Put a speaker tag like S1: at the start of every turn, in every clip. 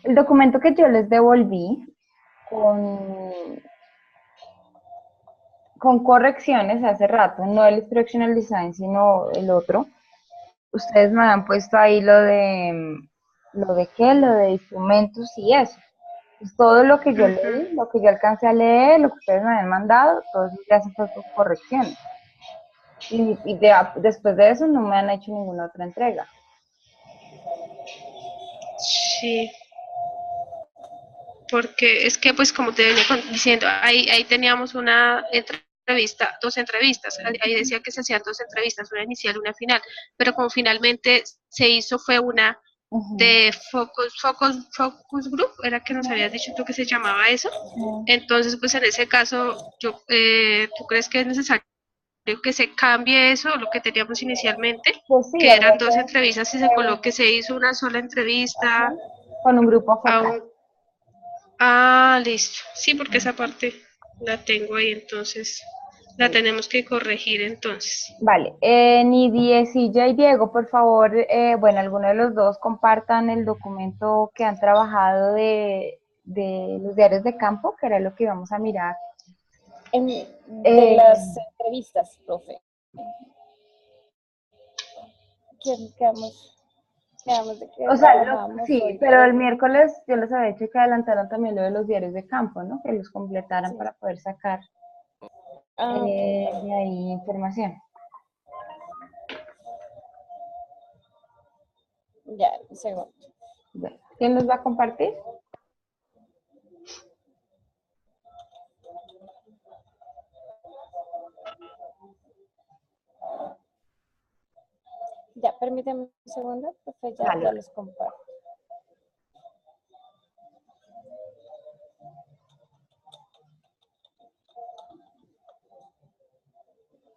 S1: El documento que yo les devolví con, con correcciones hace rato, no el Instructional Design, sino el otro, ustedes me han puesto ahí lo de qué, lo de instrumentos y eso. Pues todo lo que yo
S2: Ujú.
S1: leí, lo que yo alcancé a leer, lo que ustedes me habían mandado, todo eso ya se fue con correcciones. Después de eso no me han hecho ninguna otra entrega.
S2: Sí, porque es que pues como te venía diciendo, ahí teníamos una entrevista, dos entrevistas, ahí decía que se hacían dos entrevistas, una inicial, una final, pero como finalmente se hizo fue una
S1: Ujú,
S2: de Focus Group, era que nos habías dicho tú que se llamaba eso.
S1: ujú.
S2: Entonces, pues en ese caso, ¿tú crees que es necesario que se cambie eso, lo que teníamos inicialmente,
S1: Pues sí,
S2: que
S1: habría
S2: eran dos entrevistas y se
S1: que
S2: coloque, se hizo una sola
S1: ajá,
S2: entrevista
S1: con un grupo
S2: a
S1: focal.
S2: un... Ah, listo. Sí, porque
S1: Mm.
S2: esa parte la tengo ahí, entonces la tenemos que corregir entonces.
S1: Vale, Nidiesilla y Diego, por favor, bueno, alguno de los dos compartan el documento que han trabajado de los diarios de campo, que era lo que íbamos a mirar.
S3: De
S1: Eh,
S3: las entrevistas, profe. Quedamos de que
S1: o sea,
S3: trabajábamos
S1: sí,
S3: hoy
S1: pero el
S3: de...
S1: miércoles yo les había dicho que adelantaron también lo de los diarios de campo, ¿no? Que los completaran
S3: Sí.
S1: para poder sacar
S3: Ah, ok,
S1: de ahí información.
S3: ya, un segundo.
S1: Bueno, ¿quién los va a compartir?
S3: Ya, permíteme un segundo, profe,
S1: Vale,
S3: ya
S1: vale.
S3: los comparto.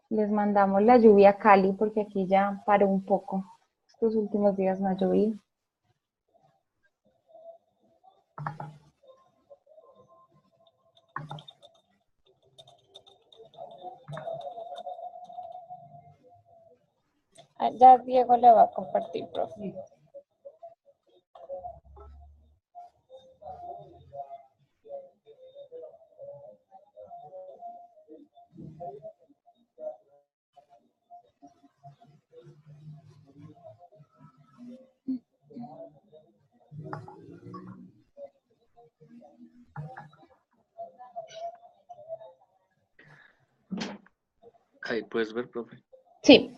S1: Les mandamos la lluvia a Cali porque aquí ya paró un poco. Estos últimos días no ha llovido.
S3: Ah, ya Diego le va a compartir, profe.
S4: Ahí puedes ver, profe.
S1: Sí.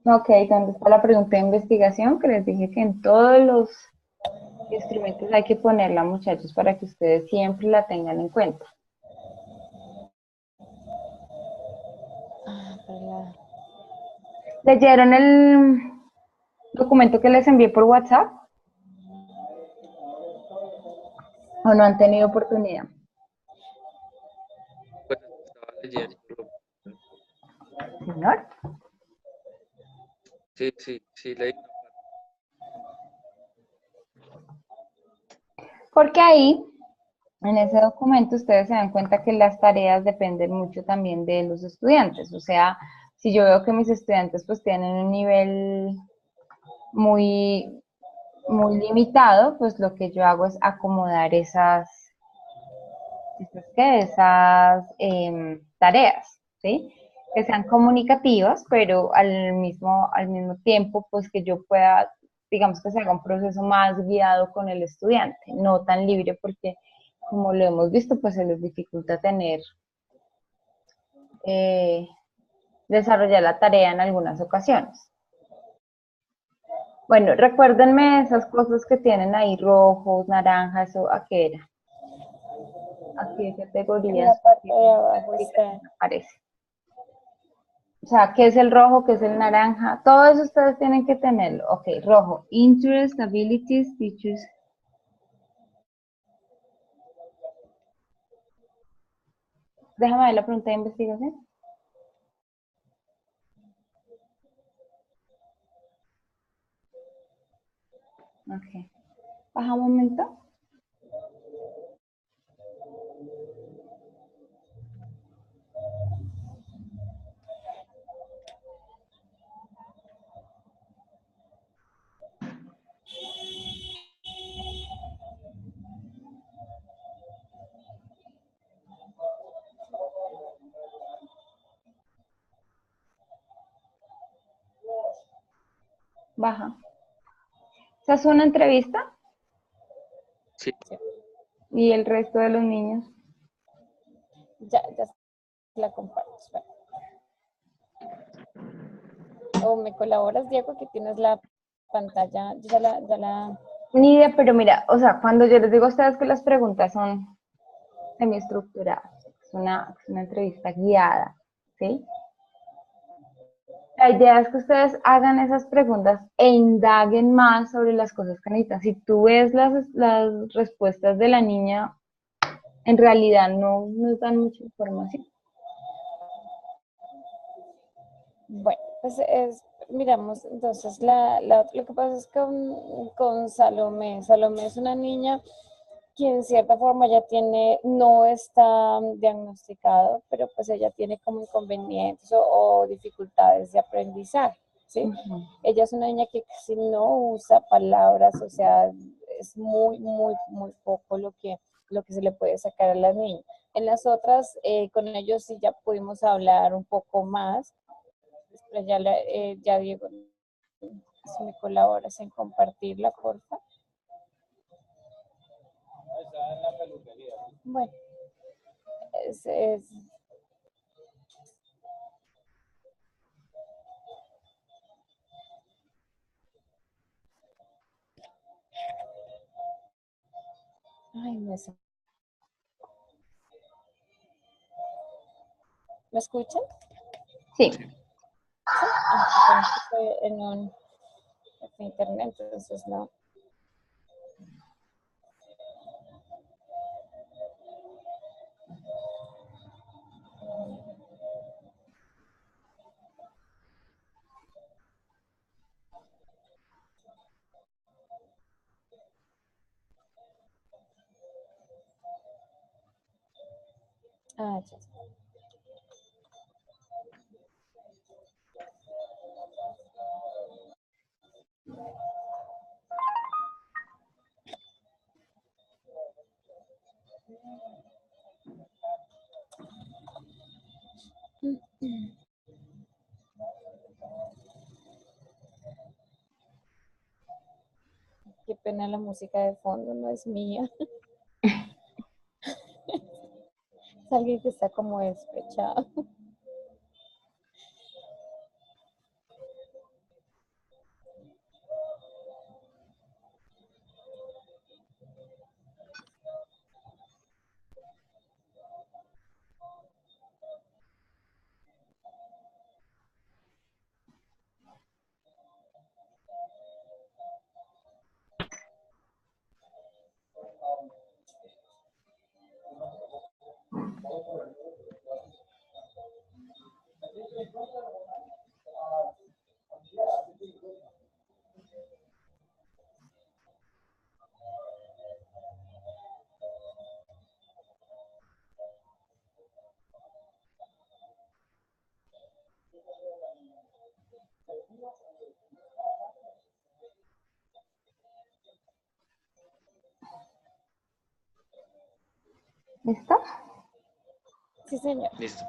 S1: Ok, ¿dónde está la pregunta de investigación? Que les dije que en todos los instrumentos hay que ponerla, muchachos, para que ustedes siempre la tengan en cuenta.
S3: Ah, para la...
S1: ¿Leyeron el documento que les envié por WhatsApp o no han tenido oportunidad?
S4: Pues estaba leyendo.
S1: Señor.
S4: Sí, sí, sí, leí una parte.
S1: Porque ahí, en ese documento, ustedes se dan cuenta que las tareas dependen mucho también de los estudiantes. O sea, si yo veo que mis estudiantes pues tienen un nivel muy, muy limitado, pues lo que yo hago es acomodar esas tareas, ¿sí? Que sean comunicativas, pero al mismo tiempo, pues que yo pueda, digamos que se haga un proceso más guiado con el estudiante, no tan libre, porque como lo hemos visto, pues se les dificulta tener, eh, desarrollar la tarea en algunas ocasiones. Bueno, recuérdenme esas cosas que tienen ahí, rojos, naranjas, ¿eso a qué era? ¿A qué
S3: En la
S1: categorías
S3: parte de
S1: la
S3: abajo está...
S1: explicación aparece? O sea, ¿qué es el rojo? ¿Qué es el naranja? Todo eso ustedes tienen que tenerlo. Ok, rojo. Interest, abilities, teachers. Déjame ver la pregunta de investigación. Ok. Baja un momento. baja. ¿Esa es una entrevista?
S4: Sí,
S1: ¿Y el resto de los niños?
S3: Ya la comparto. Espera. O me colaboras, Diego, que tienes la pantalla. Yo ya la.
S1: Ni idea, pero mira, o sea, cuando yo les digo a ustedes que las preguntas son semiestructuradas, es una entrevista guiada, ¿sí? La idea es que ustedes hagan esas preguntas e indaguen más sobre las cosas que necesitan. Si tú ves las respuestas de la niña, en realidad no nos dan mucha información.
S3: Bueno, pues miramos entonces lo que pasa es que con Salomé es una niña que en cierta forma ya no está diagnosticado, pero pues ella tiene como inconvenientes o dificultades de aprendizaje, ¿sí? Ella es una niña que casi no usa palabras, o sea, es muy, muy, muy poco lo que se le puede sacar a las niñas. En las otras, con ellos sí ya pudimos hablar un poco más. Pero ya Diego, si me colaboras en compartirla, porfa. Bueno, es ay, ¿me escuchan?
S1: Sí,
S3: Sí. Ah, estoy en internet, entonces no. Ah, ya. Qué pena, la música de fondo no es mía. Es alguien que está como despechado.
S1: ¿listo?
S3: Sí, señor.
S4: listo.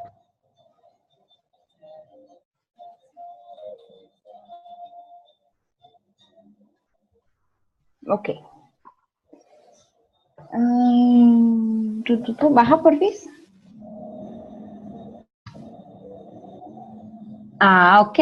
S1: Ok. Baja, porfis. Ah, ok.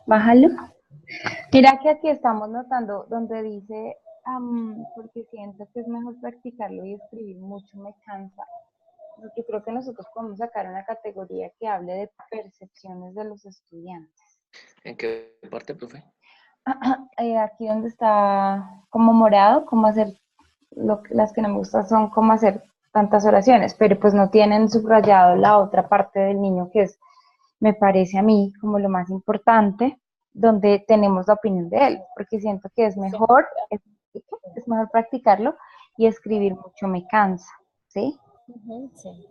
S1: Bájalo. Mira que aquí estamos notando donde dice, porque siento que es mejor practicarlo y escribir mucho me cansa. Yo creo que nosotros podemos sacar una categoría que hable de percepciones de los estudiantes.
S4: ¿En qué parte, profe?
S1: Aquí donde está como morado, como hacer, las que no me gustan son como hacer tantas oraciones, pero pues no tienen subrayado la otra parte del niño que es, me parece a mí, como lo más importante, donde tenemos la opinión de él, porque siento que es mejor, es mejor practicarlo y escribir mucho me cansa, ¿sí?
S3: Sí.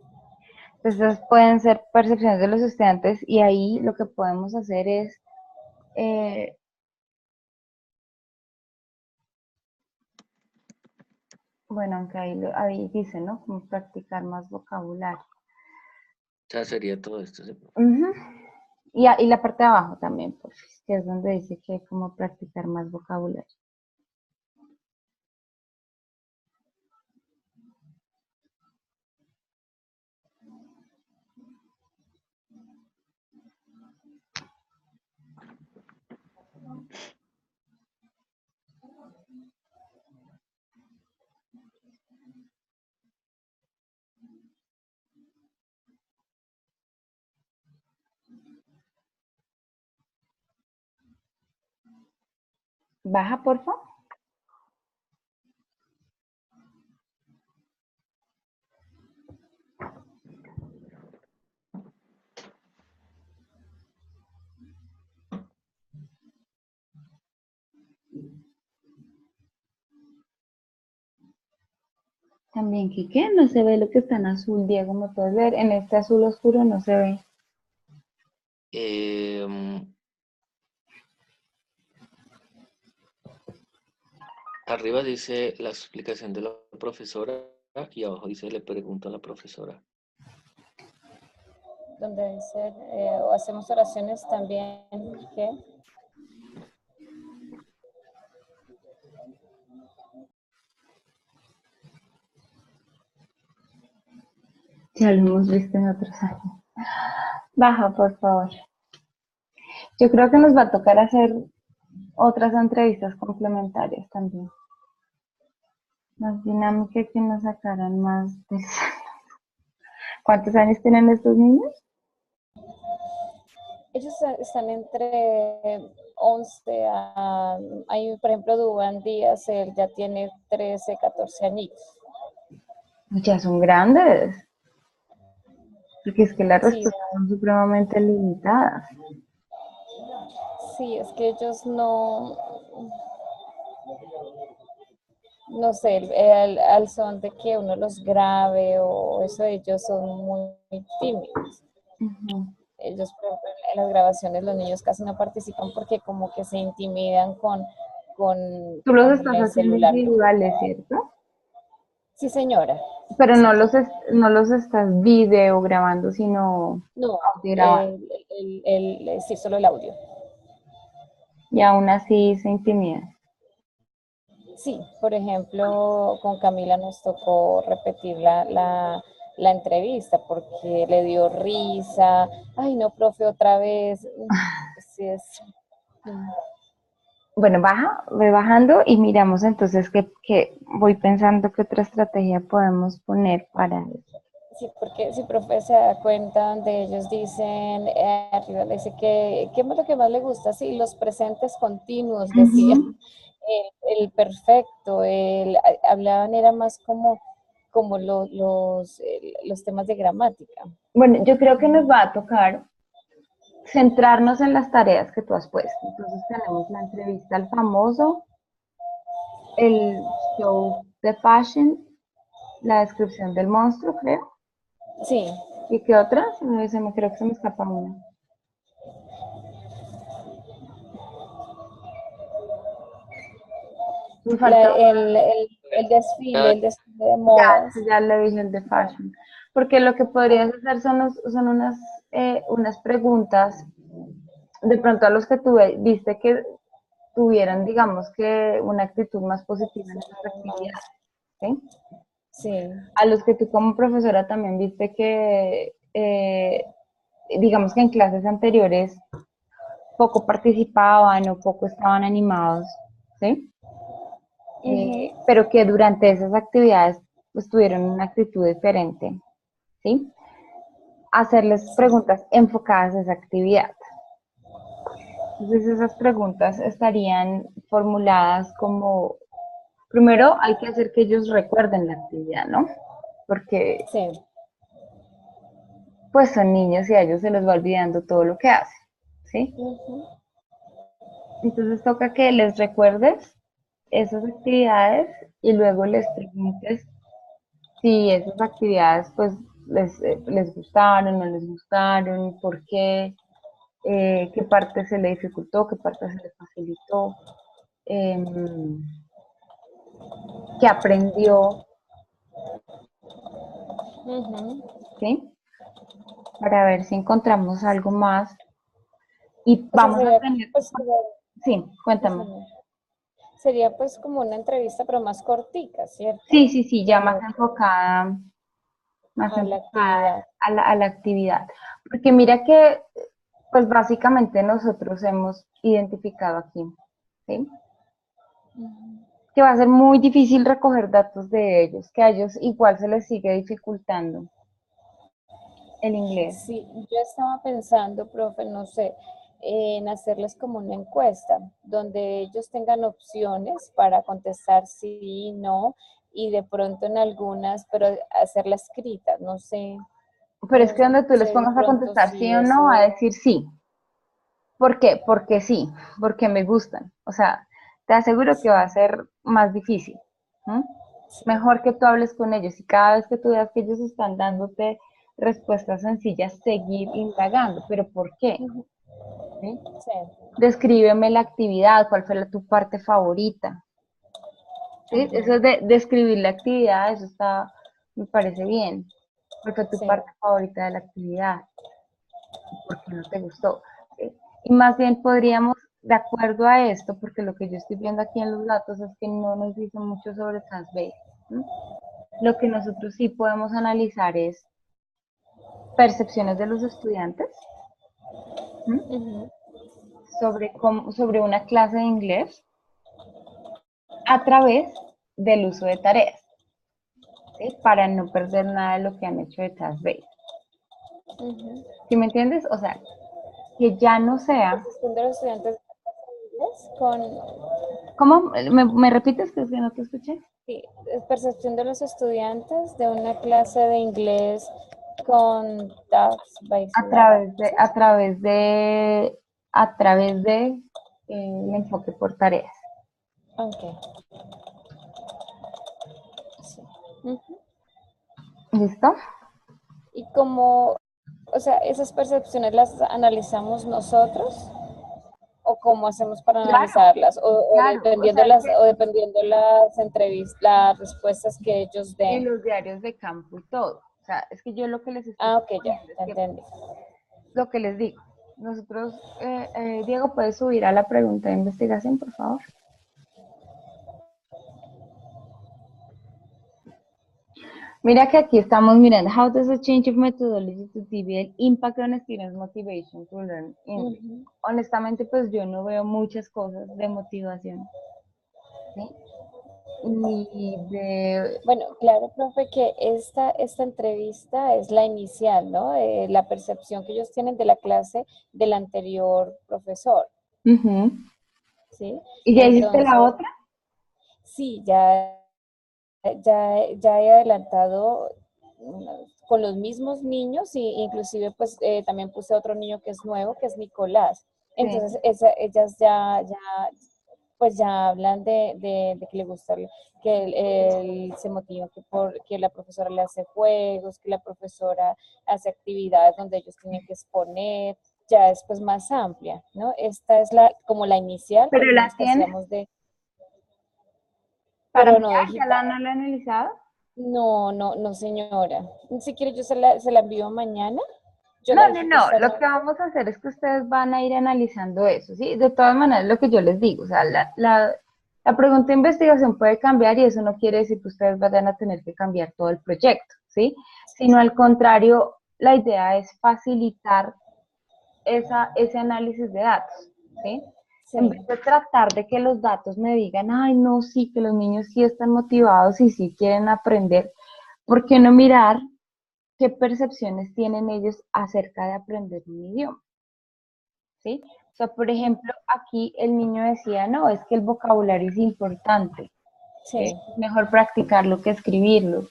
S1: Esas pueden ser percepciones de los estudiantes y ahí lo que podemos hacer es, eh, bueno, aunque ahí dice, ¿no? Como practicar más vocabulario.
S4: O sea, sería todo esto. ¿Sí?
S1: Ujú. Y la parte de abajo también, pues, que es donde dice que hay como practicar más vocabulario. Baja, por favor. También, Quique, no se ve lo que está en azul, Diego, ¿me puedes ver? En este azul oscuro no se ve.
S4: Arriba dice la explicación de la profesora y abajo dice le pregunto a la profesora.
S3: Donde dice, o hacemos oraciones también, ¿qué?
S1: Ya lo hemos visto en otros años. Baja, por favor. Yo creo que nos va a tocar hacer otras entrevistas complementarias también. Más dinámica que nos sacaran más de... ¿Cuántos años tienen estos niños?
S3: Ellos están entre 11 a, hay, por ejemplo, Dubán Díaz, él ya tiene 13, 14 añitos.
S1: Ya son grandes. Porque es que las
S3: Sí,
S1: respuestas son supremamente limitadas.
S3: sí, es que ellos no, no sé, al son de que uno los grabe o eso, ellos son muy tímidos.
S1: Ujú.
S3: Ellos, por ejemplo, en las grabaciones los niños casi no participan porque como que se intimidan con,
S1: Tú los
S3: con
S1: estás
S3: el
S1: haciendo
S3: celular.
S1: individuales, ¿cierto?
S3: Sí, señora.
S1: Pero
S3: Sí.
S1: no los estás video grabando, sino
S3: No,
S1: audio grabando.
S3: sí, solo el audio.
S1: Y aún así se intimidan.
S3: Sí, por ejemplo, con Camila nos tocó repetir la entrevista porque le dio risa. Ay, no, profe, otra vez. Sí, es.
S1: Bueno, ve bajando y miramos entonces que voy pensando qué otra estrategia podemos poner para eso.
S3: Sí, porque si profe se da cuenta donde ellos dicen, arriba le dice que, ¿qué es lo que más le gusta? Sí, los presentes continuos, decía.
S1: Ujú.
S3: El perfecto, hablaban era más como los temas de gramática.
S1: Bueno, yo creo que nos va a tocar centrarnos en las tareas que tú has puesto. Entonces tenemos la entrevista al famoso, el show de fashion, la descripción del monstruo, creo.
S3: Sí,
S1: ¿Y qué otra? Creo que se me escapa una. Me falta
S3: el desfile de modas.
S1: ya le dije el de fashion. Porque lo que podrías hacer son unas preguntas, de pronto a los que tú viste que tuvieran, digamos que una actitud más positiva en esas actividades, ¿sí?
S3: Sí,
S1: A los que tú como profesora también viste que, digamos que en clases anteriores poco participaban o poco estaban animados, ¿sí? Pero que durante esas actividades pues tuvieron una actitud diferente, ¿sí? Hacerles
S3: sí,
S1: preguntas enfocadas a esa actividad. Entonces esas preguntas estarían formuladas como, primero hay que hacer que ellos recuerden la actividad, ¿no? Porque
S3: sí.
S1: pues son niños y a ellos se les va olvidando todo lo que hacen, ¿sí? Entonces toca que les recuerdes esas actividades y luego les preguntes si esas actividades pues les gustaron, no les gustaron, por qué, qué parte se le dificultó, qué parte se le facilitó, qué aprendió, ¿sí? Para ver si encontramos algo más. Y vamos a tener...
S3: Pues,
S1: Sí, cuéntame.
S3: sería pues como una entrevista, pero más cortica, ¿cierto?
S1: Sí, ya más enfocada
S3: a la actividad.
S1: A la actividad. Porque mira que, pues básicamente nosotros hemos identificado aquí, ¿sí? Que va a ser muy difícil recoger datos de ellos, que a ellos igual se les sigue dificultando el inglés.
S3: Sí, yo estaba pensando, profe, no sé, en hacerles como una encuesta, donde ellos tengan opciones para contestar sí, no, y de pronto en algunas, pero hacerla escrita, no sé.
S1: Pero es que donde tú les
S3: Sé de
S1: pongas a
S3: pronto
S1: contestar sí
S3: si
S1: o no, va a
S3: eso,
S1: decir sí. ¿Por qué? Porque sí, porque me gustan. O sea, te aseguro que va a ser más difícil. ¿Mm?
S3: sí,
S1: Mejor que tú hables con ellos y cada vez que tú veas que ellos están dándote respuestas sencillas, seguir indagando. ¿Pero por qué? ¿Sí?
S3: sí.
S1: Descríbeme la actividad, cuál fue tu parte favorita. ¿Sí? Eso de describir la actividad, eso está, me parece bien. ¿Cuál fue tu
S3: Sí.
S1: parte favorita de la actividad? ¿Por qué no te gustó? ¿Sí? Y más bien podríamos, de acuerdo a esto, porque lo que yo estoy viendo aquí en los datos es que no nos dice mucho sobre Transbase. ¿Sí? Lo que nosotros sí podemos analizar es percepciones de los estudiantes, ¿sí? Sobre una clase de inglés a través del uso de tareas, ¿sí? Para no perder nada de lo que han hecho de Transbase. ¿Sí me entiendes? O sea, que ya no sea...
S3: Percepción de los estudiantes de inglés con...
S1: ¿Cómo? ¿Me repites que no te escuché?
S3: Sí, percepción de los estudiantes de una clase de inglés con task-based
S1: A
S3: learning,
S1: través de,
S3: ¿sí?
S1: a través de, a través de el enfoque por tareas.
S3: Ok. Sí.
S1: ¿Listo?
S3: Y como, o sea, esas percepciones las analizamos nosotros o cómo hacemos para
S1: Claro,
S3: analizarlas o
S1: claro. O
S3: dependiendo
S1: sea,
S3: las o dependiendo las entrevistas, las respuestas que ellos
S1: en
S3: den.
S1: los diarios de campo y todo. O sea, es que yo lo que les estoy
S3: Ah, ok, ya,
S1: proponiendo es
S3: ya
S1: que,
S3: entendí.
S1: lo que les digo, nosotros, Diego, ¿puedes subir a la pregunta de investigación, por favor? Mira que aquí estamos mirando, how does a change of methodology to TBL impact on students' motivation to learn English? Honestamente, pues yo no veo muchas cosas de motivación, ¿sí? Y de...
S3: Bueno, claro, profe, que esta entrevista es la inicial, ¿no? La percepción que ellos tienen de la clase del anterior profesor, ¿sí?
S1: ¿Y ya hiciste la
S3: Entonces,
S1: otra?
S3: sí, ya he adelantado con los mismos niños y inclusive pues también puse otro niño que es nuevo, que es Nicolás.
S1: Sí.
S3: Entonces, ellas pues ya hablan de que le gusta, que él se motiva que la profesora le hace juegos, que la profesora hace actividades donde ellos tienen que exponer, ya es pues más amplia, ¿no? Esta es como la inicial que
S1: ¿Pero la
S3: dijimos que
S1: tienes
S3: hacíamos
S1: para
S3: pero no
S1: mirar? ¿Ya
S3: digital.
S1: la han analizado?
S3: No, señora. Si quiere yo se la envío mañana. Yo la dejé que
S1: No.
S3: está
S1: Lo que vamos a hacer es que ustedes van a ir analizando eso, ¿sí? De todas maneras, lo que yo les digo, o sea, la pregunta de investigación puede cambiar y eso no quiere decir que ustedes vayan a tener que cambiar todo el proyecto, ¿sí? Sino al contrario, la idea es facilitar ese análisis de datos, ¿sí? En
S3: Sí,
S1: vez de tratar de que los datos me digan, ay, no, sí, que los niños sí están motivados y sí quieren aprender, ¿por qué no mirar qué percepciones tienen ellos acerca de aprender un idioma? ¿Sí? O sea, por ejemplo, aquí el niño decía, no, es que el vocabulario es importante, ¿sí?
S3: sí,
S1: Es mejor practicarlo que escribirlo.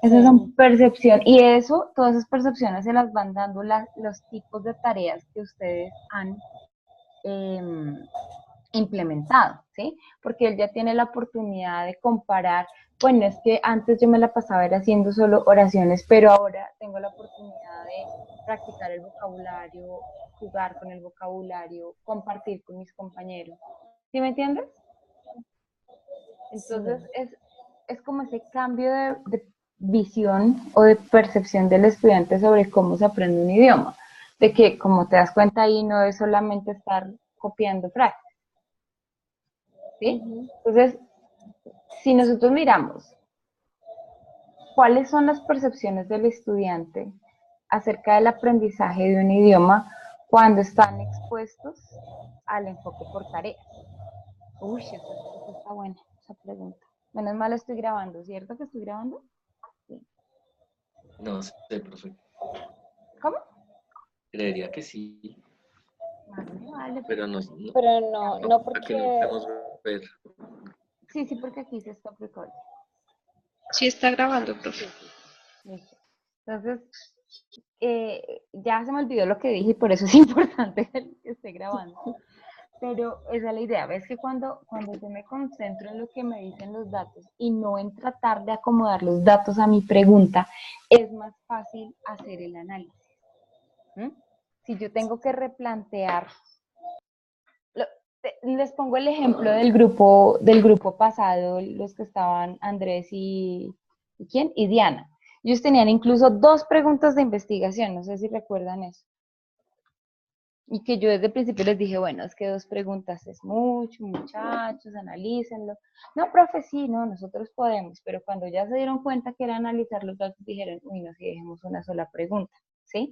S1: Esas
S3: sí.
S1: son percepciones, y eso, todas esas percepciones se las van dando los tipos de tareas que ustedes han implementado, ¿sí? Porque él ya tiene la oportunidad de comparar, bueno, es que antes yo me la pasaba era haciendo solo oraciones, pero ahora tengo la oportunidad de practicar el vocabulario, jugar con el vocabulario, compartir con mis compañeros. ¿Sí me entiendes? Entonces es como ese cambio de visión o de percepción del estudiante sobre cómo se aprende un idioma. De que, como te das cuenta ahí, no es solamente estar copiando frases, ¿sí? Entonces, si nosotros miramos cuáles son las percepciones del estudiante acerca del aprendizaje de un idioma cuando están expuestos al enfoque por tareas. Uy, esa está buena, esa pregunta. Menos mal estoy grabando, ¿cierto que estoy grabando? Sí.
S4: No sé, profe.
S1: ¿Cómo?
S4: Creería que sí,
S1: Vale.
S4: pero no,
S3: Pero no, no
S4: a que no
S3: porque...
S4: podemos ver.
S1: Sí, sí, porque aquí se está recording.
S2: Sí está grabando, profe.
S1: Listo. Entonces, ya se me olvidó lo que dije y por eso es importante que esté grabando. Pero esa es la idea, ves que cuando yo me concentro en lo que me dicen los datos y no en tratar de acomodar los datos a mi pregunta, es más fácil hacer el análisis. ¿Mm? Si yo tengo que replantear, les pongo el ejemplo del grupo pasado, los que estaban Andrés ¿y quién? Y Diana. Ellos tenían incluso 2 preguntas de investigación, no sé si recuerdan eso. Y que yo desde el principio les dije, bueno, es que 2 preguntas es mucho, muchachos, analícenlo. No, profe, sí, no, nosotros podemos, pero cuando ya se dieron cuenta que era analizar los datos, dijeron, uy, no, si dejemos una sola pregunta, ¿sí?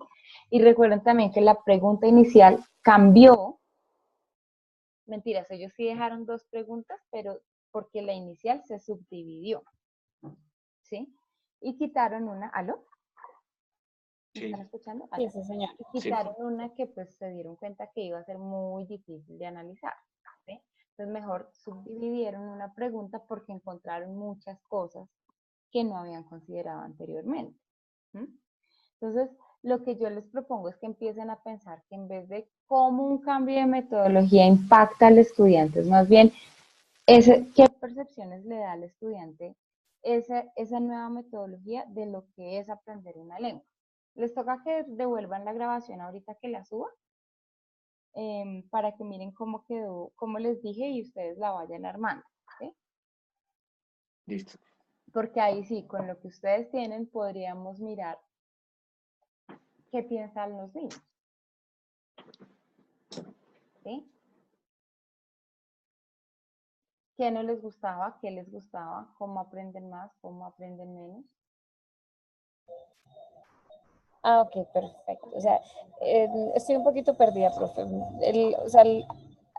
S1: Y recuerden también que la pregunta inicial cambió. Mentiras, ellos sí dejaron 2 preguntas, pero porque la inicial se subdividió, ¿sí? Y quitaron una, ¿aló? ¿Me
S4: Sí.
S1: están escuchando?
S3: Sí, sí, señor.
S1: Y quitaron una que pues se dieron cuenta que iba a ser muy difícil de analizar, ¿sí? Entonces mejor subdividieron una pregunta porque encontraron muchas cosas que no habían considerado anteriormente. ¿Mm? Entonces, lo que yo les propongo es que empiecen a pensar que en vez de cómo un cambio de metodología impacta al estudiante, es más bien qué percepciones le da al estudiante esa nueva metodología de lo que es aprender una lengua. Les toca que devuelvan la grabación ahorita que la suba, para que miren cómo quedó, como les dije, y ustedes la vayan armando, ¿sí?
S4: Listo.
S1: Porque ahí sí, con lo que ustedes tienen, podríamos mirar qué piensan los niños, ¿sí? ¿Qué no les gustaba? ¿Qué les gustaba? ¿Cómo aprenden más? ¿Cómo aprenden menos?
S3: Ah, ok, perfecto. O sea, estoy un poquito perdida, profe. O sea,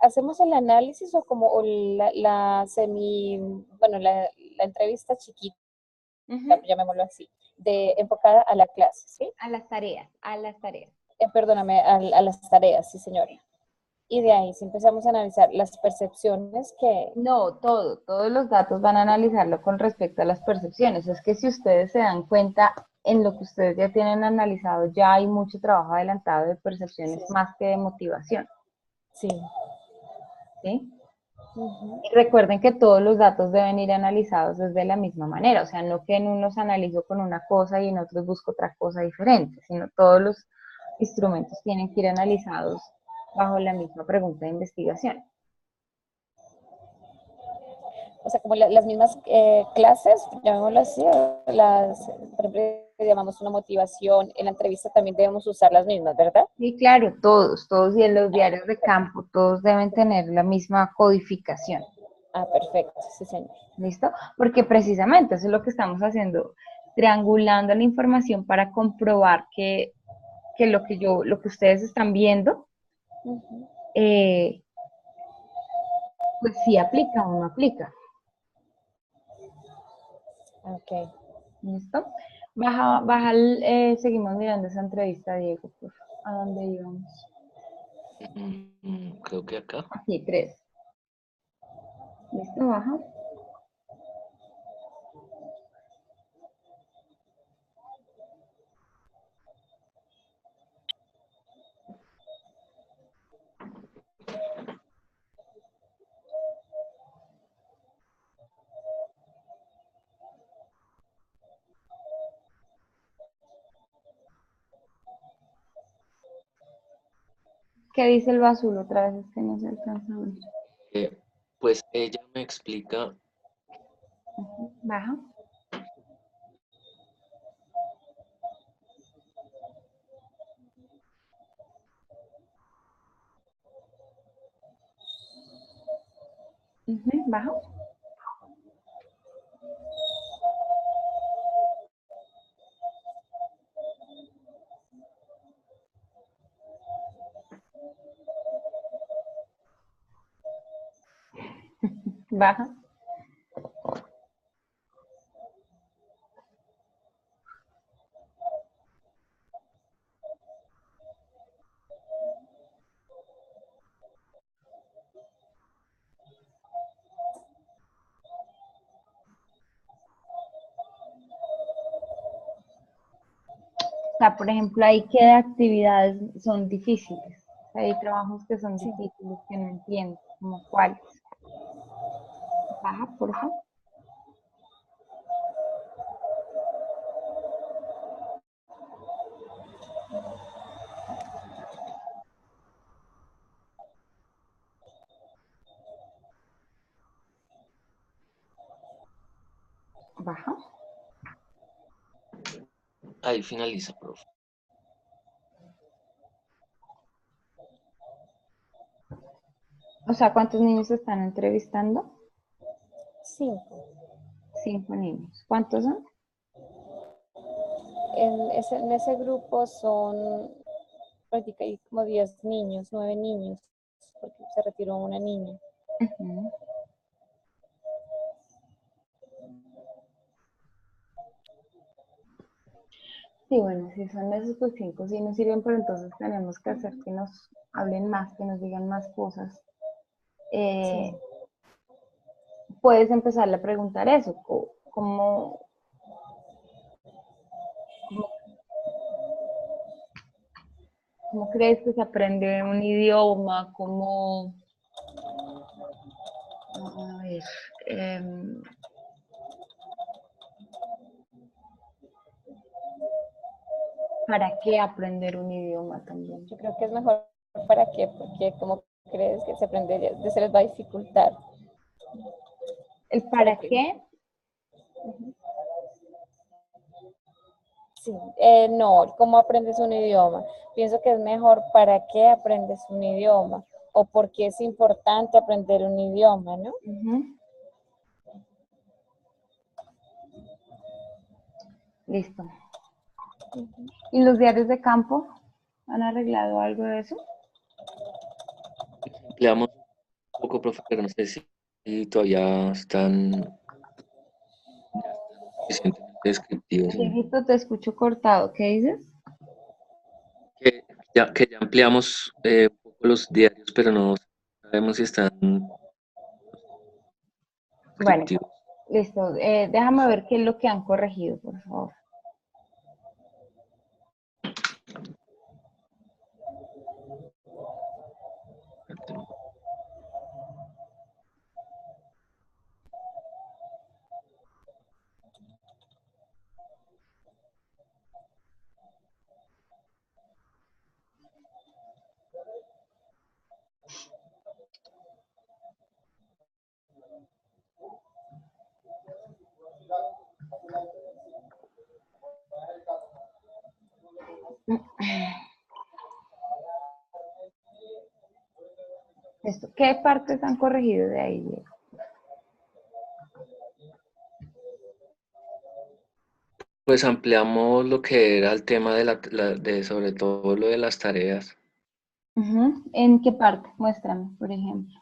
S3: ¿hacemos el análisis o como o la semi, bueno, la entrevista chiquita, llamémoslo así, enfocada a la clase, ¿sí?
S1: A las tareas, a las tareas.
S3: Perdóname, a las tareas, sí, señora. Y de ahí, si empezamos a analizar las percepciones que...
S1: No, todos los datos van a analizarlo con respecto a las percepciones. Es que si ustedes se dan cuenta, en lo que ustedes ya tienen analizado, ya hay mucho trabajo adelantado de percepciones más que de motivación.
S3: Sí.
S1: ¿Sí? Y recuerden que todos los datos deben ir analizados desde la misma manera, o sea, no que en unos analizo con una cosa y en otros busco otra cosa diferente, sino todos los instrumentos tienen que ir analizados bajo la misma pregunta de investigación.
S3: O sea, como las mismas clases, llamémoslo así, por ejemplo, llamamos una motivación, en la entrevista también debemos usar las mismas, ¿verdad?
S1: Sí, claro, todos, y en los diarios de campo, todos deben tener la misma codificación.
S3: Ah, perfecto, sí, señor.
S1: ¿Listo? Porque precisamente eso es lo que estamos haciendo, triangulando la información para comprobar que lo que ustedes están viendo, pues sí aplica o no aplica.
S3: Ok.
S1: ¿Listo? Seguimos mirando esa entrevista, Diego, ¿a dónde íbamos?
S4: Creo que acá.
S1: Aquí, 3. ¿Listo? Baja. ¿Qué dice el azul otra vez? Es que no se alcanza a ver.
S4: Pues ella me explica,
S1: Baja. Baja. Baja. O sea, por ejemplo, ahí qué actividades son difíciles. O sea, hay trabajos que son
S3: Sí.
S1: difíciles, que no entiendo, como cuáles. Baja, por favor. Baja.
S4: ahí finaliza, profe.
S1: O sea, ¿cuántos niños están entrevistando?
S3: 5.
S1: 5 niños. ¿Cuántos son?
S3: En ese grupo son prácticamente como 10 niños, 9 niños, porque se retiró una niña.
S1: Ujú. Sí, bueno, si son esos, pues 5 sí nos sirven, pero entonces tenemos que hacer que nos hablen más, que nos digan más cosas.
S3: Sí.
S1: Puedes empezarle a preguntar eso, ¿cómo, cómo, cómo crees que se aprende un idioma? ¿Cómo, a ver, em, ¿para qué aprender un idioma también?
S3: Yo creo que es mejor para qué, porque como crees que se aprende, se les va a dificultar.
S1: ¿El
S3: ¿Para
S1: para
S3: qué?
S1: qué?
S3: Sí, no, ¿cómo aprendes un idioma? Pienso que es mejor para qué aprendes un idioma o por qué es importante aprender un idioma, ¿no?
S1: Ujú. Listo. ¿Y los diarios de campo? ¿Han arreglado algo de eso?
S4: Empleamos un poco, profe, pero no sé si todavía están, ya están suficientemente descriptivos.
S1: Dieguito, te escucho cortado. ¿Qué dices?
S4: Que ya ampliamos un poco los diarios, pero no sabemos si están
S1: Bueno,
S4: descriptivos.
S1: listo. Déjame ver qué es lo que han corregido, por favor. Esto, ¿qué partes han corregido de ahí, Diego?
S4: Pues ampliamos lo que era el tema de sobre todo lo de las tareas.
S1: Ujú. ¿En qué parte? Muéstrame, por ejemplo.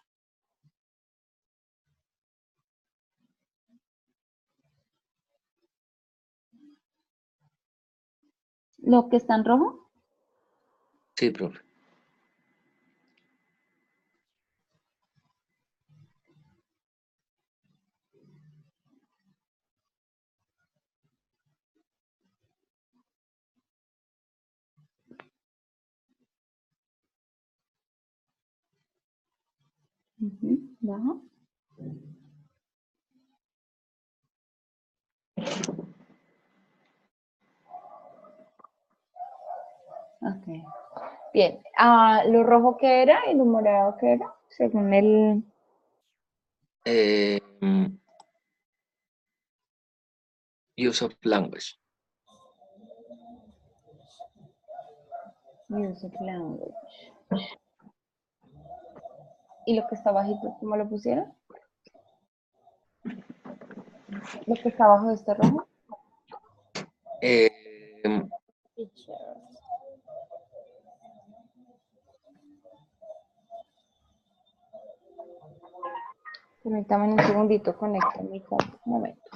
S1: ¿Lo que está en rojo?
S4: Sí, profe.
S1: Ujú. Baja. Ok. Bien. ¿Lo rojo qué era y lo morado qué era? Según el...
S4: Eh, use of language.
S1: Use of language. ¿Y lo que está bajito, cómo lo pusieron? ¿Lo que está abajo de este rojo?
S4: Eh,
S3: Teachers.
S1: Permítame un segundito, conecto mi compu. Un momento.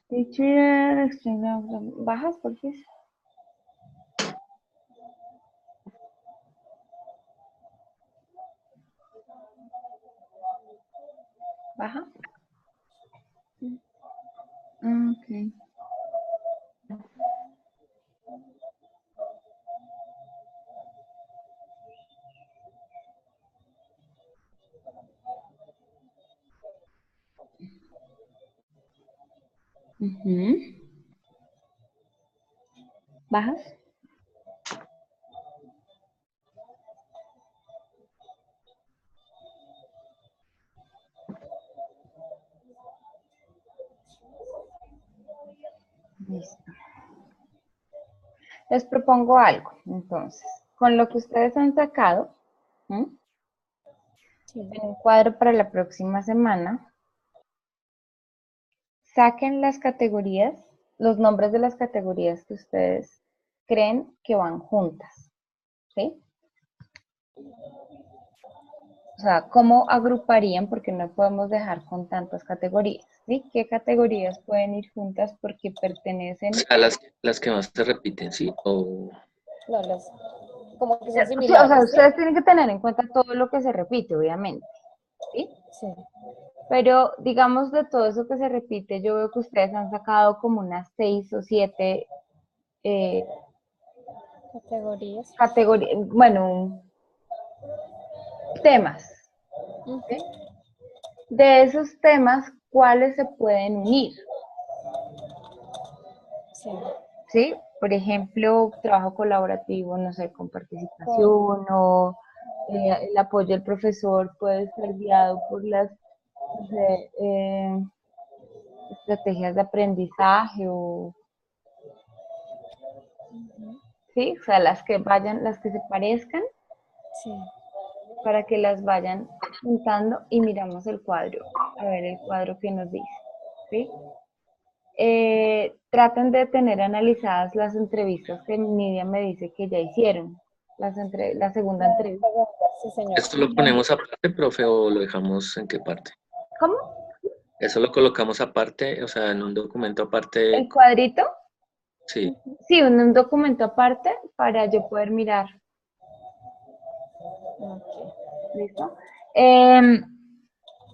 S1: Teacher, bajas, por favor. Baja. Ok. Ujú. Bajas. Listo. Les propongo algo, entonces, con lo que ustedes han sacado, ¿m?
S3: Sí.
S1: En un cuadro para la próxima semana, saquen las categorías, los nombres de las categorías que ustedes creen que van juntas, ¿sí? O sea, ¿cómo agruparían? Porque no podemos dejar con tantas categorías, ¿sí? ¿Qué categorías pueden ir juntas porque pertenecen?
S4: o sea, las que más se repiten, ¿sí? O
S3: No, como que son
S1: Sí, o sea,
S3: similares, ¿sí?
S1: ustedes tienen que tener en cuenta todo lo que se repite, obviamente, ¿sí?
S3: Sí.
S1: Pero digamos de todo eso que se repite, yo veo que ustedes han sacado como unas 6 o 7
S3: Categorías.
S1: categorías, bueno, temas.
S3: Ujú.
S1: ¿Sí? De esos temas, ¿cuáles se pueden unir?
S3: Sí.
S1: ¿Sí? Por ejemplo, trabajo colaborativo, no sé, con participación o el apoyo del profesor puede ser guiado por las, no sé, estrategias de aprendizaje o, sí, o sea, las que vayan, las que se parezcan
S3: Sí.
S1: para que las vayan juntando y miramos el cuadro, a ver el cuadro que nos dice, ¿sí? Traten de tener analizadas las entrevistas que Nidia me dice que ya hicieron, la segunda entrevista.
S3: Sí, señora.
S4: ¿esto lo ponemos aparte, profe, o lo dejamos en qué parte?
S1: ¿Cómo?
S4: ¿Eso lo colocamos aparte, o sea, en un documento
S1: ¿El
S4: aparte?
S1: cuadrito?
S4: Sí.
S1: Sí, un documento aparte para yo poder mirar.
S3: Ok.
S1: ¿Listo?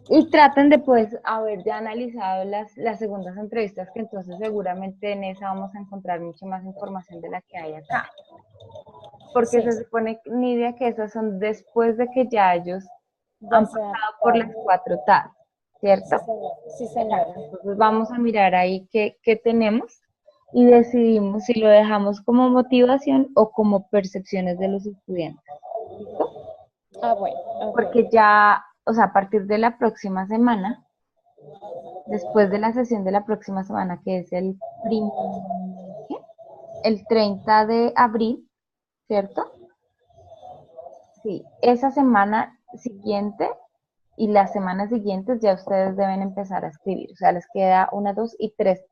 S1: Y traten de pues haber ya analizado las segundas entrevistas, que entonces seguramente en esa vamos a encontrar mucha más información de la que hay acá. Porque
S3: Sí.
S1: se supone, Nidia, que esas son después de que ya ellos
S3: Ya
S1: han
S3: se
S1: pasado por las
S3: adaptaron.
S1: 4 TAS, ¿cierto?
S3: Sí, señora. Sí,
S1: Exacto.
S3: señora.
S1: Entonces vamos a mirar ahí qué tenemos y decidimos si lo dejamos como motivación o como percepciones de los estudiantes. ¿Listo?
S3: Ah, bueno. Ok.
S1: Porque ya, o sea, a partir de la próxima semana, después de la sesión de la próxima semana, que es ¿qué? El 30 de abril, ¿cierto? Sí, esa semana siguiente y las semanas siguientes ya ustedes deben empezar a escribir. O sea, les queda 1, 2 y 3,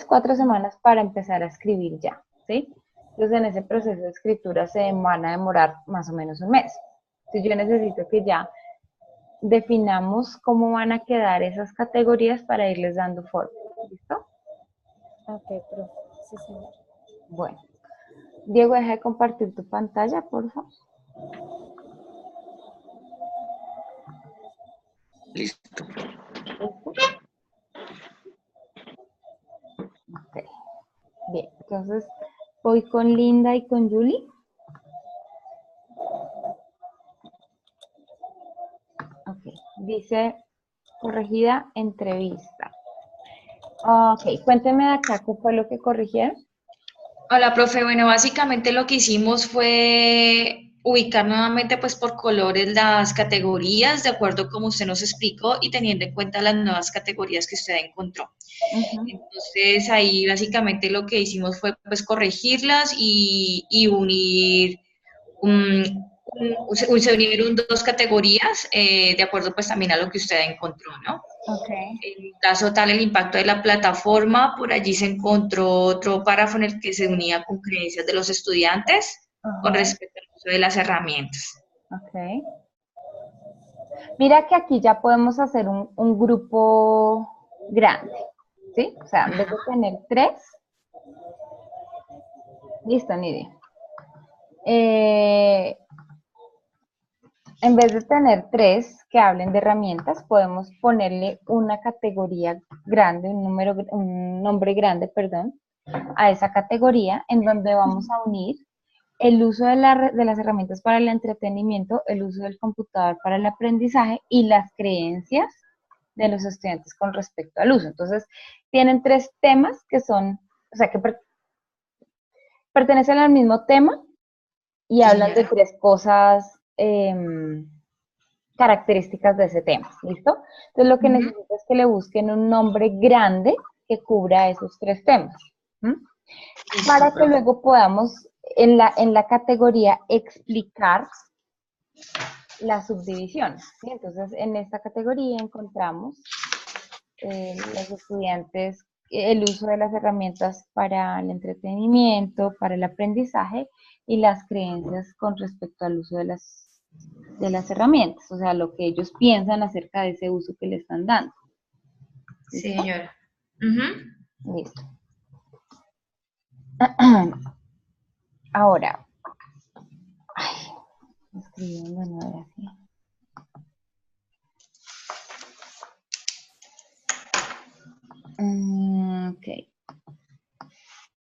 S1: 4 semanas para empezar a escribir ya, ¿sí? Entonces, en ese proceso de escritura se van a demorar más o menos un mes. Entonces, yo necesito que ya definamos cómo van a quedar esas categorías para irles dando forma. ¿Listo?
S3: Ok, profe. Sí, señora.
S1: Bueno. Diego, deja de compartir tu pantalla, por favor.
S4: Listo.
S1: Ok. Bien, entonces Voy con Linda y con Julie. Ok, dice corregida entrevista. Ok, cuénteme de acá qué fue lo que corrigieron.
S5: Hola, profe. Bueno, básicamente lo que hicimos fue ubicar nuevamente pues por colores las categorías de acuerdo como usted nos explicó y teniendo en cuenta las nuevas categorías que usted encontró. Entonces ahí básicamente lo que hicimos fue pues corregirlas y unir se unieron dos categorías de acuerdo pues también a lo que usted encontró, ¿no?
S1: Ok.
S5: En caso tal, el impacto de la plataforma, por allí se encontró otro párrafo en el que se unía con creencias de los estudiantes con
S1: Ajá.
S5: respecto al uso de las herramientas.
S1: Ok. Mira que aquí ya podemos hacer un grupo grande, ¿sí? O sea, en vez de tener 3, listo, Nidia. En vez de tener 3 que hablen de herramientas, podemos ponerle una categoría grande, un nombre grande, perdón, a esa categoría en donde vamos a unir el uso de las herramientas para el entretenimiento, el uso del computador para el aprendizaje y las creencias de los estudiantes con respecto al uso. Entonces, tienen 3 temas que son, o sea, que pertenecen al mismo tema y
S5: Sí,
S1: hablan de
S5: señora.
S1: 3 cosas características de ese tema, ¿listo? Entonces, lo que necesito es que le busquen un nombre grande que cubra esos 3 temas, para que luego podamos en la categoría explicar las subdivisiones, ¿sí? Entonces, en esta categoría encontramos los estudiantes, el uso de las herramientas para el entretenimiento, para el aprendizaje y las creencias con respecto al uso de las herramientas, o sea, lo que ellos piensan acerca de ese uso que le están dando.
S5: Sí,
S1: ¿Listo?
S5: señora.
S1: Listo. Ahora, escribiendo de nuevo así. Ok.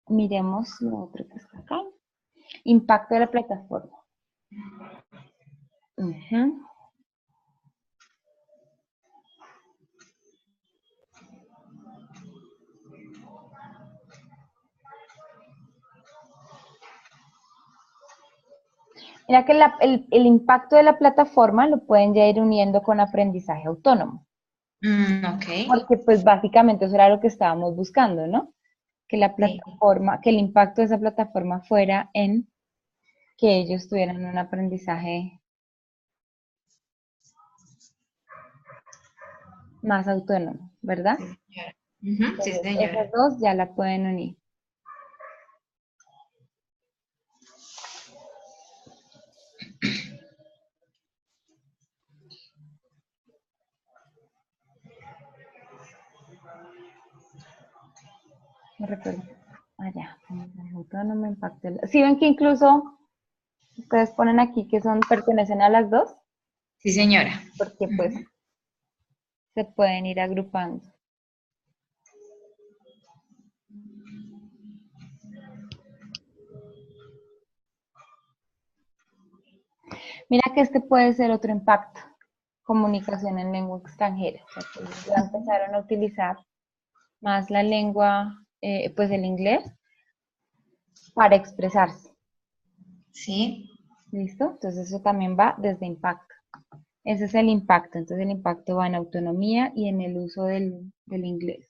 S1: Miremos lo otro que está acá. Impacto de la plataforma. Mira que el impacto de la plataforma lo pueden ya ir uniendo con aprendizaje autónomo.
S5: Ok.
S1: Porque pues básicamente eso era lo que estábamos buscando, ¿no? Que la plataforma, que el impacto de esa plataforma fuera en que ellos tuvieran un aprendizaje más autónomo, ¿verdad?
S5: Sí,
S1: Entonces, esas
S5: señora.
S1: dos ya la pueden unir. Me recuerdo. Allá, autónomo, impacto. ¿Sí ven que incluso ustedes ponen aquí que pertenecen a las dos?
S5: Sí, señora.
S1: Porque pues se pueden ir agrupando. Mira que este puede ser otro impacto, comunicación en lengua extranjera. O sea, que ellos ya empezaron a utilizar más la lengua, pues el inglés, para expresarse.
S5: Sí.
S1: ¿Listo? Entonces eso también va desde impacto. Ese es el impacto. Entonces el impacto va en autonomía y en el uso del inglés.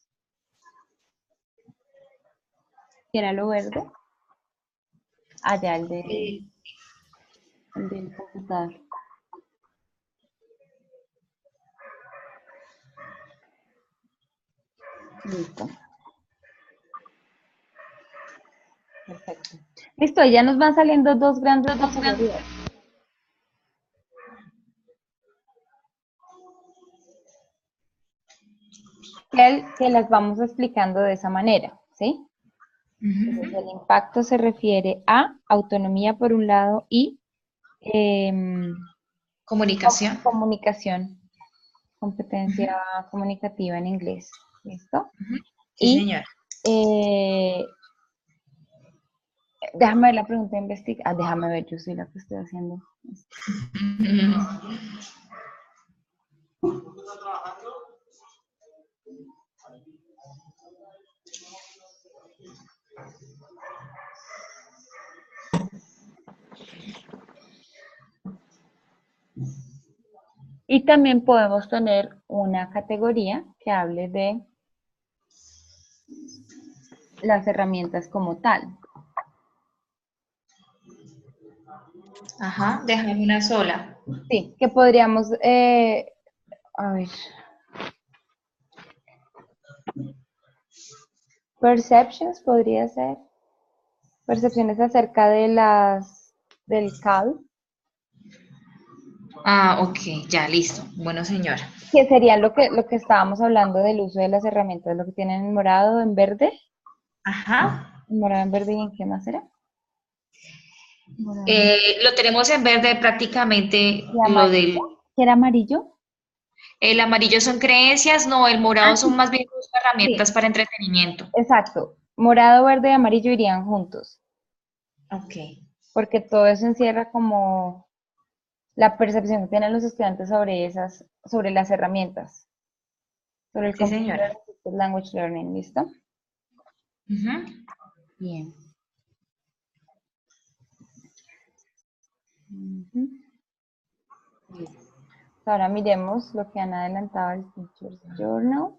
S1: ¿Qué era lo verde? Allá, el del computador. Listo. Perfecto. Listo, ya nos van saliendo dos grandes categorías. Que las vamos explicando de esa manera, ¿sí? Entonces, el impacto se refiere a autonomía por un lado y
S5: Comunicación.
S1: comunicación, competencia comunicativa en inglés, ¿listo?
S5: Sí,
S1: Y
S5: señora.
S1: Déjame ver la pregunta de investigación. Ah, déjame ver, yo soy la que estoy haciendo. Y también podemos tener una categoría que hable de las herramientas como tal.
S5: Ajá, déjame una sola.
S1: Sí, que podríamos, a ver, perceptions podría ser, percepciones acerca de del CAL,
S5: Ah, ok, ya, listo. Bueno, señora.
S1: que sería lo que estábamos hablando del uso de las herramientas, lo que tienen en morado,
S5: Ajá.
S1: en morado, en verde y en qué más era. Morado
S5: Lo tenemos en verde prácticamente
S1: y
S5: lo
S1: amarillo,
S5: del...
S1: ¿qué era amarillo?
S5: El amarillo son creencias, no, el
S1: Ah,
S5: morado
S1: sí,
S5: son más bien
S1: sí,
S5: herramientas para entretenimiento.
S1: exacto. Morado, verde y amarillo irían juntos,
S5: Ok.
S1: porque todo eso encierra como la percepción que tienen los estudiantes sobre las herramientas, sobre el
S5: Sí,
S1: Computer
S5: señora.
S1: Assisted Language Learning, ¿listo?
S5: Ujú.
S1: Bien. Ujú. Listo. Ahora miremos lo que han adelantado el Teacher's Journal.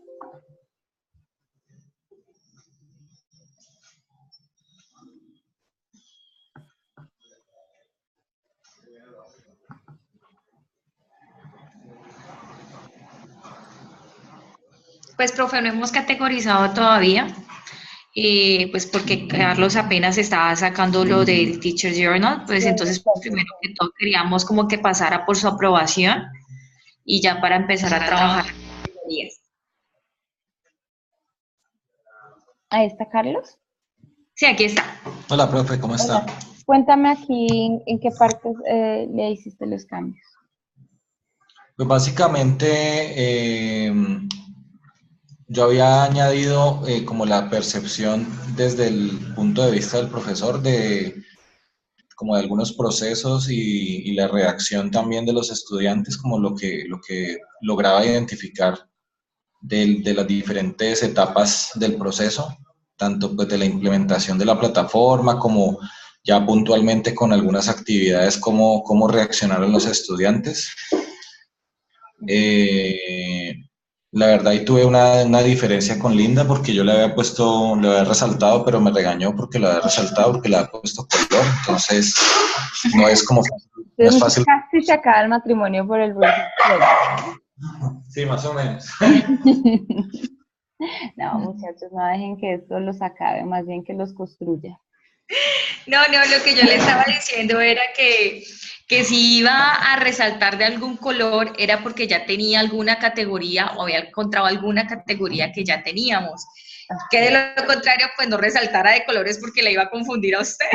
S5: Pues, profe, no hemos categorizado todavía, pues porque Carlos apenas estaba sacando lo del Teacher's Journal, pues entonces primero que todo queríamos como que pasara por su aprobación y ya para empezar a trabajar.
S1: Ahí está Carlos.
S5: Sí, aquí está.
S6: Hola, profe, ¿cómo está?
S1: Hola. Cuéntame aquí en qué partes le hiciste los cambios.
S6: Pues básicamente yo había añadido como la percepción desde el punto de vista del profesor de como de algunos procesos y la reacción también de los estudiantes, como lo que lograba identificar de las diferentes etapas del proceso, tanto pues de la implementación de la plataforma como ya puntualmente con algunas actividades, cómo reaccionaron los estudiantes. La verdad, y tuve una diferencia con Linda porque yo le había puesto, le había resaltado, pero me regañó porque lo había resaltado, porque le había puesto color. Entonces, no es como, no es
S1: Entonces
S6: fácil.
S1: casi se acaba el matrimonio por el Research Project.
S6: Sí, más o menos.
S1: No, muchachos, no dejen que esto los acabe, más bien que los construya.
S5: No, lo que yo le estaba diciendo era que si iba a resaltar de algún color era porque ya tenía alguna categoría o había encontrado alguna categoría que ya teníamos. Que de lo contrario, pues no resaltara de colores porque la iba a confundir a usted.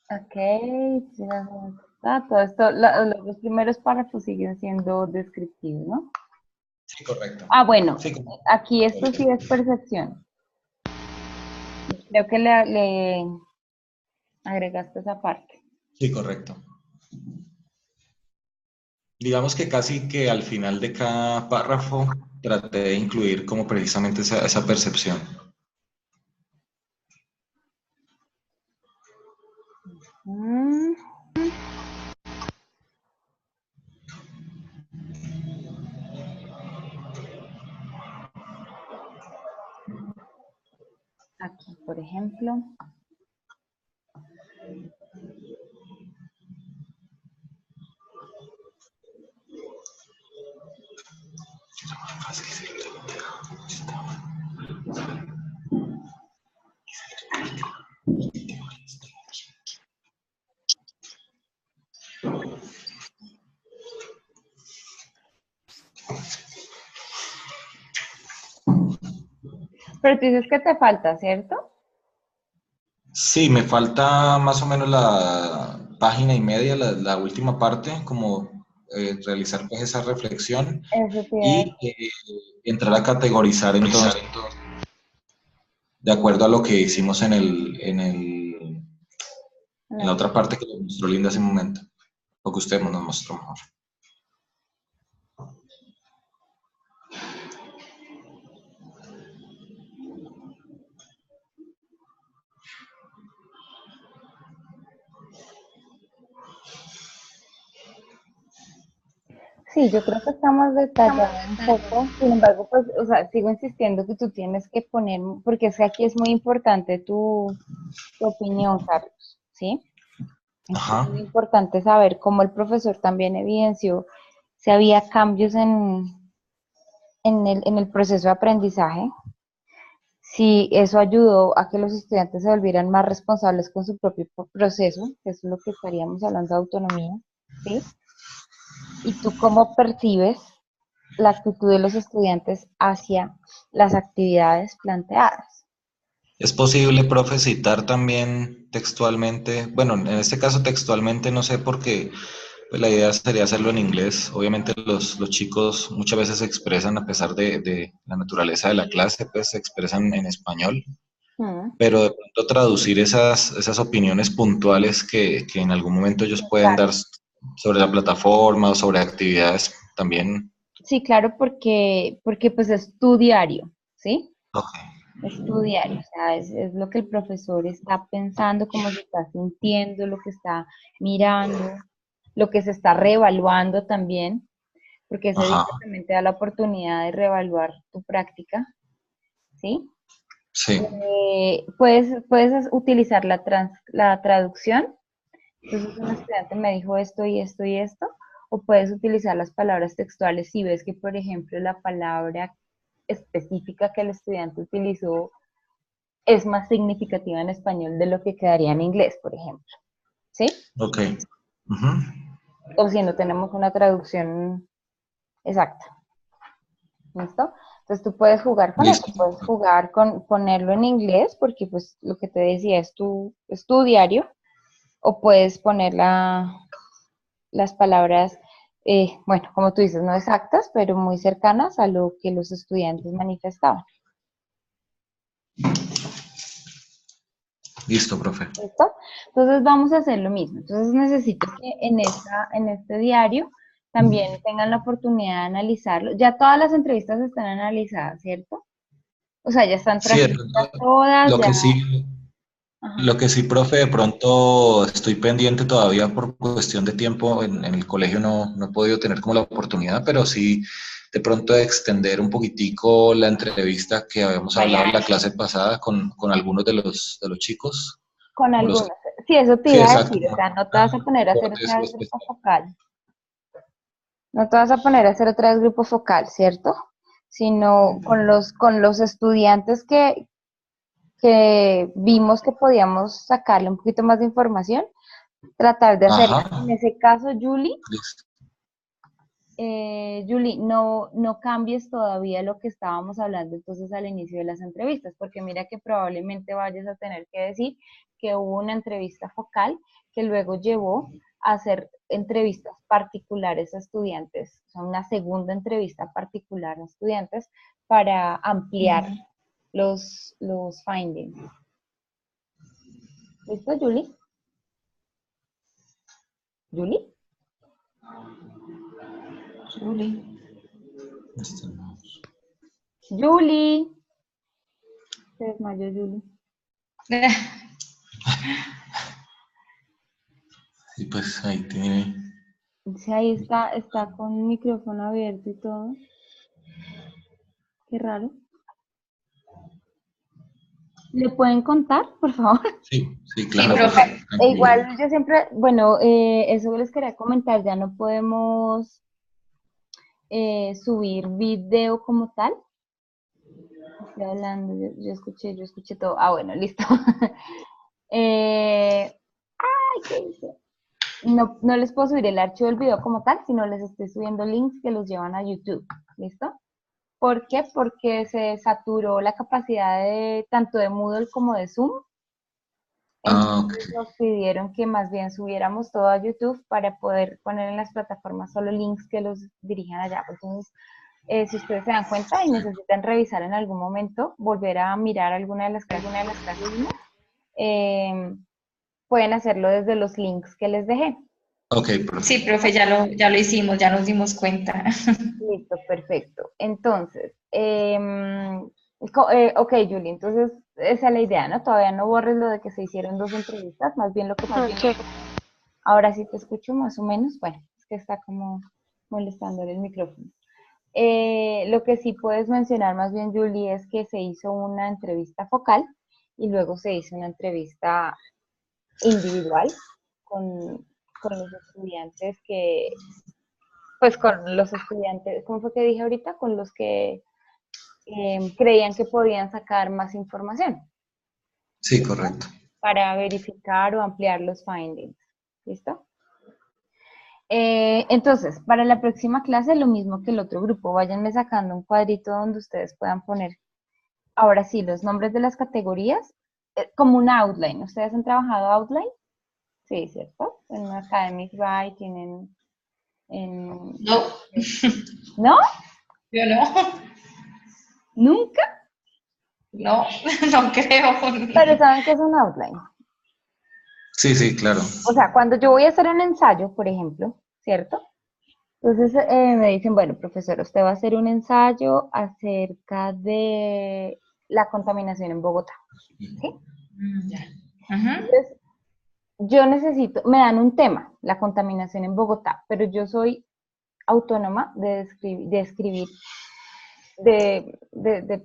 S1: Ok, todo esto, los primeros párrafos siguen siendo descriptivos, ¿no?
S6: Sí, correcto.
S1: Ah, bueno,
S6: Sí,
S1: aquí esto sí es percepción. Creo que le agregaste esa parte.
S6: sí, correcto. Digamos que casi que al final de cada párrafo traté de incluir como precisamente esa percepción.
S1: Mm. Aquí, por ejemplo. Pero tú dices que te falta, ¿cierto?
S6: Sí, me falta más o menos la página y media, la última parte, como realizar pues esa reflexión
S1: Eso te iba a
S6: y entrar a categorizar entonces de acuerdo a lo que hicimos en la
S1: decir.
S6: otra parte que nos mostró Linda hace un momento, o que usted nos mostró mejor.
S1: Sí, yo creo que está más detallado un poco, sin embargo, pues, o sea, sigo insistiendo que tú tienes que poner, porque es que aquí es muy importante tu opinión, Carlos, ¿sí? Es
S6: Ajá.
S1: muy importante saber cómo el profesor también evidenció si había cambios en el proceso de aprendizaje, si eso ayudó a que los estudiantes se volvieran más responsables con su propio proceso, que es lo que estaríamos hablando de autonomía, ¿sí? Y tú cómo percibes la actitud de los estudiantes hacia las actividades planteadas.
S6: ¿Es posible, profe, citar también textualmente? Bueno, en este caso textualmente no sé porque pues, la idea sería hacerlo en inglés. Obviamente los chicos muchas veces se expresan, a pesar de la naturaleza de la clase, pues se expresan en español,
S1: Mm,
S6: pero de pronto traducir esas opiniones puntuales que en algún momento ellos pueden dar
S1: exacto.
S6: sobre la plataforma o sobre actividades también.
S1: Sí, claro, porque pues es tu diario, ¿sí?
S6: Ok.
S1: Es tu diario, o sea, es lo que el profesor está pensando, cómo se está sintiendo, lo que está mirando, lo que se está reevaluando también, porque ese día
S6: Ajá.
S1: también te da la oportunidad de reevaluar tu práctica, ¿sí?
S6: Sí.
S1: Puedes utilizar la traducción. Entonces un estudiante me dijo esto y esto y esto, o puedes utilizar las palabras textuales si ves que, por ejemplo, la palabra específica que el estudiante utilizó es más significativa en español de lo que quedaría en inglés, por ejemplo, ¿sí?
S6: Ok. Ujú.
S1: O si no tenemos una traducción exacta, ¿listo? Entonces tú puedes jugar con eso,
S6: Listo.
S1: puedes jugar con ponerlo en inglés, porque pues lo que te decía es tu diario, o puedes poner las palabras, bueno, como tú dices, no exactas, pero muy cercanas a lo que los estudiantes manifestaban.
S6: Listo, profe.
S1: ¿Listo? Entonces vamos a hacer lo mismo. Entonces necesito que en este diario también tengan la oportunidad de analizarlo. Ya todas las entrevistas están analizadas, ¿cierto? O sea, ya están
S6: Sí, de
S1: transcritas
S6: pronto,
S1: todas,
S6: lo
S1: ya.
S6: que sí,
S1: Ajá.
S6: lo que sí, profe, de pronto estoy pendiente todavía por cuestión de tiempo. En el colegio no he podido tener como la oportunidad, pero sí de pronto extender un poquitico la entrevista que habíamos hablado en la clase pasada con algunos de los chicos.
S1: Con
S6: Como
S1: algunos. Sí, eso te
S6: sí,
S1: iba a
S6: exacto,
S1: decir. O
S6: como
S1: sea, no te vas a poner a hacer
S6: cortes
S1: otra
S6: o
S1: vez grupo
S6: especiales.
S1: focal. No te vas a poner a hacer otra vez grupo focal, ¿cierto? Sino con los estudiantes que vimos que podíamos sacarle un poquito más de información, tratar de hacerla. En
S6: Ajá,
S1: ese caso, Julie,
S6: listo.
S1: no cambies todavía lo que estábamos hablando entonces al inicio de las entrevistas, porque mira que probablemente vayas a tener que decir que hubo una entrevista focal que luego llevó a hacer entrevistas particulares a estudiantes, o sea, una segunda entrevista particular a estudiantes para ampliar los findings. ¿Listo, Julie? ¿Julie? Julie.
S6: Listo.
S1: Julie. Se desmayó Julie.
S6: Y pues ahí tiene.
S1: Sí, ahí está con el micrófono abierto y todo. Qué raro. ¿Le pueden contar, por favor?
S6: Sí, sí,
S5: Sí,
S6: claro, profe.
S5: profe.
S1: E
S6: Tranquila.
S1: igual yo siempre, bueno, eso les quería comentar, ya no podemos subir video como tal. Estoy hablando, yo escuché todo. Ah, bueno, listo. Ay, ¿qué hice? No les puedo subir el archivo del video como tal, sino les estoy subiendo links que los llevan a YouTube. ¿Listo? ¿Por qué? Porque se saturó la capacidad tanto de Moodle como de Zoom
S6: Ah,
S1: Entonces nos pidieron que más bien subiéramos todo a YouTube para poder poner en las plataformas solo links que los dirijan allá. Entonces, si ustedes se dan cuenta y necesitan revisar en algún momento, volver a mirar alguna de las clases, eh, pueden hacerlo desde los links que les dejé.
S6: ok, profe.
S5: Sí, profe, ya lo hicimos, ya nos dimos cuenta.
S1: Listo, perfecto. Entonces, ok, Julie, entonces esa es la idea, ¿no? Todavía no borres lo de que se hicieron 2 entrevistas, más bien lo que
S2: Ok.
S1: ahora sí te escucho más o menos. Bueno, es que está como molestando el micrófono. Lo que sí puedes mencionar más bien, Julie, es que se hizo una entrevista focal y luego se hizo una entrevista individual con, con los estudiantes pues con los estudiantes, ¿cómo fue que dije ahorita? Con los que creían que podían sacar más información.
S6: Sí,
S1: ¿Listo?
S6: correcto.
S1: Para verificar o ampliar los findings. ¿Listo? Entonces, para la próxima clase, lo mismo que el otro grupo, váyanme sacando un cuadrito donde ustedes puedan poner, ahora sí, los nombres de las categorías, como un outline. ¿Ustedes han trabajado outline? Sí, ¿cierto? En Academic Writing,
S5: No,
S1: ¿no?
S5: yo no,
S1: ¿Nunca?
S5: no, no creo.
S1: Pero ¿saben qué es un outline?
S6: Sí, sí, claro.
S1: O sea, cuando yo voy a hacer un ensayo, por ejemplo, ¿cierto? Entonces me dicen, bueno, profesor, usted va a hacer un ensayo acerca de la contaminación en Bogotá, ¿sí?
S5: Ya. Ajá.
S1: Entonces, yo necesito, me dan un tema, la contaminación en Bogotá, pero yo soy autónoma de escribir, de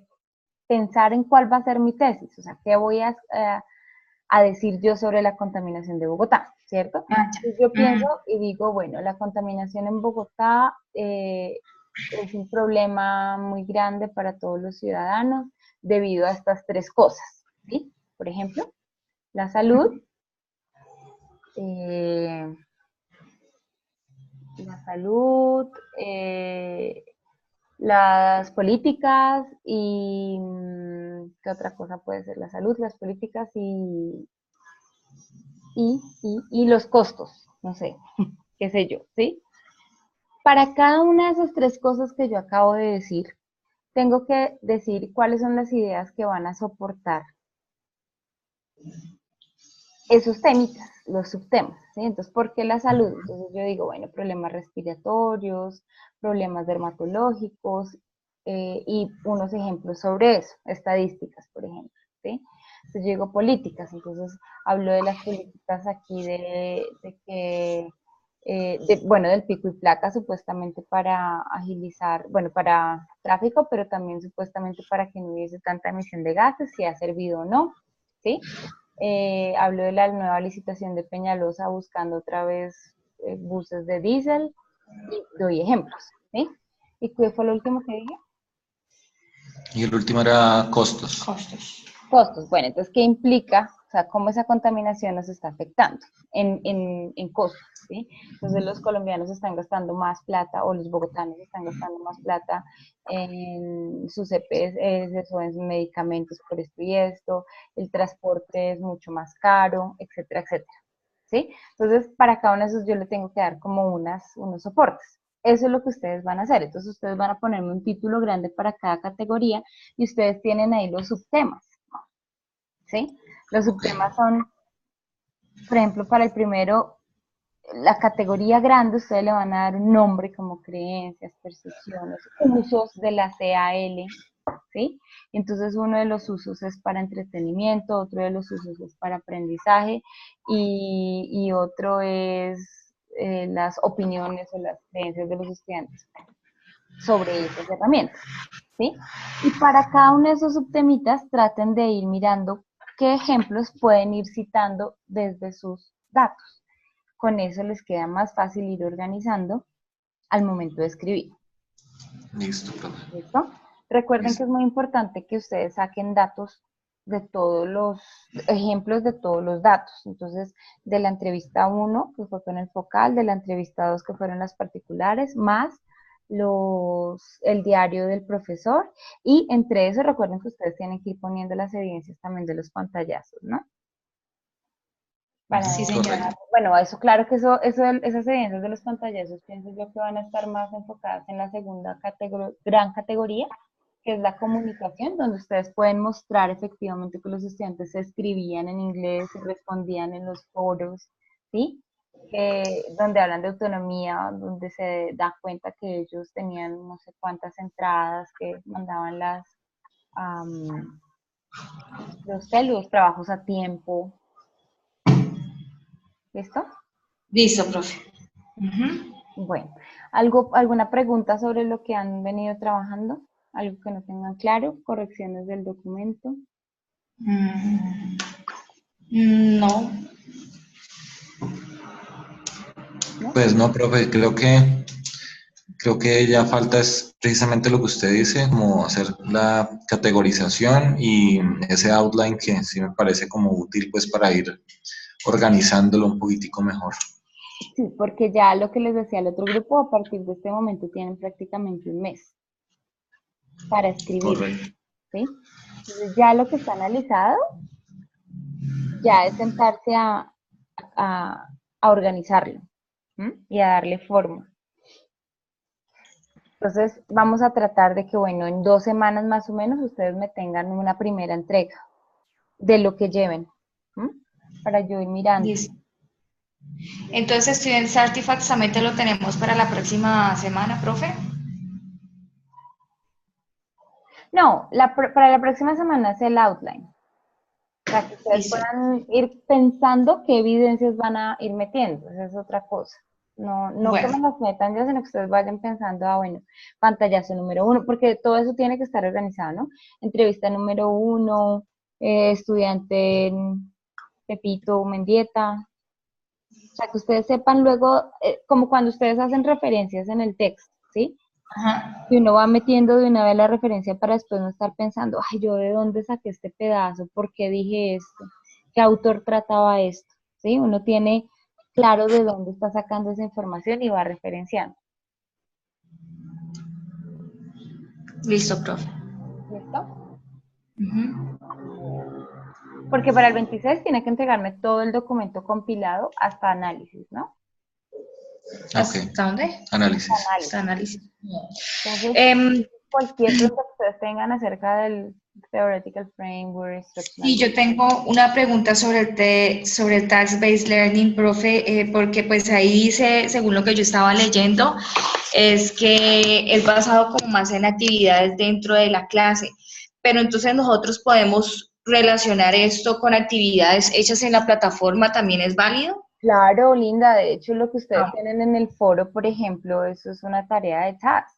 S1: pensar en cuál va a ser mi tesis, o sea, qué voy a decir yo sobre la contaminación de Bogotá, ¿cierto?
S5: Ah, ya.
S1: Entonces yo pienso
S5: Ujú.
S1: y digo, bueno, la contaminación en Bogotá es un problema muy grande para todos los ciudadanos debido a estas 3 cosas, ¿sí? Por ejemplo, la salud, eh, la salud, las políticas y ¿qué otra cosa puede ser? La salud, las políticas y los costos, no sé, qué sé yo, ¿sí? Para cada una de esas 3 cosas que yo acabo de decir, tengo que decir cuáles son las ideas que van a soportar esos temitas, los subtemas, ¿sí? Entonces, ¿por qué la salud? Entonces yo digo, bueno, problemas respiratorios, problemas dermatológicos y unos ejemplos sobre eso, estadísticas, por ejemplo, ¿sí? Entonces yo digo políticas, entonces hablo de las políticas aquí de que, bueno, del pico y placa supuestamente para agilizar, bueno, para tráfico, pero también supuestamente para que no hubiese tanta emisión de gases, si ha servido o no, ¿sí? Hablo de la nueva licitación de Peñalosa buscando otra vez buses de diésel y doy ejemplos, ¿sí? ¿Y qué fue lo último que dije?
S6: Y el último era costos.
S5: Costos.
S1: Costos. Bueno, entonces, ¿qué implica? O sea, cómo esa contaminación nos está afectando en costos, ¿sí? Entonces, los colombianos están gastando más plata o los bogotanos están gastando más plata en sus EPS o en medicamentos por esto y esto, el transporte es mucho más caro, etcétera, etcétera, ¿sí? Entonces, para cada uno de esos yo le tengo que dar como unos soportes. Eso es lo que ustedes van a hacer. Entonces, ustedes van a ponerme un título grande para cada categoría y ustedes tienen ahí los subtemas, ¿sí? Los subtemas son, por ejemplo, para el primero, la categoría grande, ustedes le van a dar un nombre como creencias, percepciones, usos de la CAL, ¿sí? Entonces uno de los usos es para entretenimiento, otro de los usos es para aprendizaje y otro es las opiniones o las creencias de los estudiantes sobre esas herramientas, ¿sí? Y para cada uno de esos subtemitas traten de ir mirando qué ejemplos pueden ir citando desde sus datos. Con eso les queda más fácil ir organizando al momento de escribir.
S6: Listo, profe.
S1: ¿Listo? Recuerden
S6: Listo.
S1: que es muy importante que ustedes saquen datos de todos los ejemplos de todos los datos. Entonces, de la entrevista 1, que fue con el focal, de la entrevista 2, que fueron las particulares, más el diario del profesor, y entre eso recuerden que ustedes tienen que ir poniendo las evidencias también de los pantallazos, ¿no? Van a
S5: Sí,
S1: necesitar-
S5: señora.
S1: Bueno, eso claro que esas evidencias de los pantallazos, pienso yo que van a estar más enfocadas en la segunda gran categoría, que es la comunicación, donde ustedes pueden mostrar efectivamente que los estudiantes se escribían en inglés, se respondían en los foros, ¿sí? Donde hablan de autonomía, donde se da cuenta que ellos tenían no sé cuántas entradas, que mandaban am, los trabajos a tiempo. ¿Listo?
S5: Listo, profe. Ujú.
S1: Bueno, ¿alguna pregunta sobre lo que han venido trabajando? ¿Algo que no tengan claro? ¿Correcciones del documento?
S5: Mm, no.
S1: ¿No?
S6: Pues no, profe, creo que ya falta es precisamente lo que usted dice, como hacer la categorización y ese outline que sí me parece como útil pues para ir organizándolo un poquitico mejor.
S1: Sí, porque ya lo que les decía el otro grupo, a partir de este momento tienen prácticamente un mes para escribir,
S6: Correcto.
S1: ¿sí? Entonces ya lo que está analizado ya es sentarse a, a organizarlo, ¿m? Y a darle forma. Entonces vamos a tratar de que, bueno, en 2 semanas más o menos ustedes me tengan una primera entrega de lo que lleven, ¿m? Para yo ir mirando.
S5: Listo. Entonces, Student Artifacts también te lo tenemos para la próxima semana, profe.
S1: No, para la próxima semana es el outline. Para que ustedes
S5: Listo.
S1: puedan ir pensando qué evidencias van a ir metiendo. Esa es otra cosa. No que me
S5: Bueno,
S1: las metan ya, sino que ustedes vayan pensando, bueno, pantallazo número 1, porque todo eso tiene que estar organizado, ¿no? Entrevista número 1, estudiante Pepito Mendieta. O sea, que ustedes sepan luego, como cuando ustedes hacen referencias en el texto, ¿sí?
S5: ajá.
S1: Y uno va metiendo de una vez la referencia para después no estar pensando, ay, yo de dónde saqué este pedazo, por qué dije esto, qué autor trataba esto, ¿sí? Uno tiene claro de dónde está sacando esa información y va referenciando.
S5: Listo, profe.
S1: ¿Listo?
S5: Ujú.
S1: Porque para el 26 tiene que entregarme todo el documento compilado hasta análisis, ¿no?
S6: Ok,
S5: ¿Hasta dónde?
S6: análisis.
S5: Hasta análisis.
S1: Entonces,
S5: Em,
S1: cualquier duda que ustedes tengan acerca del Theoretical Framework, Instructional.
S5: Sí, yo tengo una pregunta sobre el Task-Based Learning, profe, porque pues ahí dice, según lo que yo estaba leyendo, es que es basado como más en actividades dentro de la clase, pero entonces nosotros podemos relacionar esto con actividades hechas en la plataforma, ¿también es válido?
S1: Claro, Linda, de hecho lo que ustedes
S5: Ah,
S1: tienen en el foro, por ejemplo, eso es una tarea de task,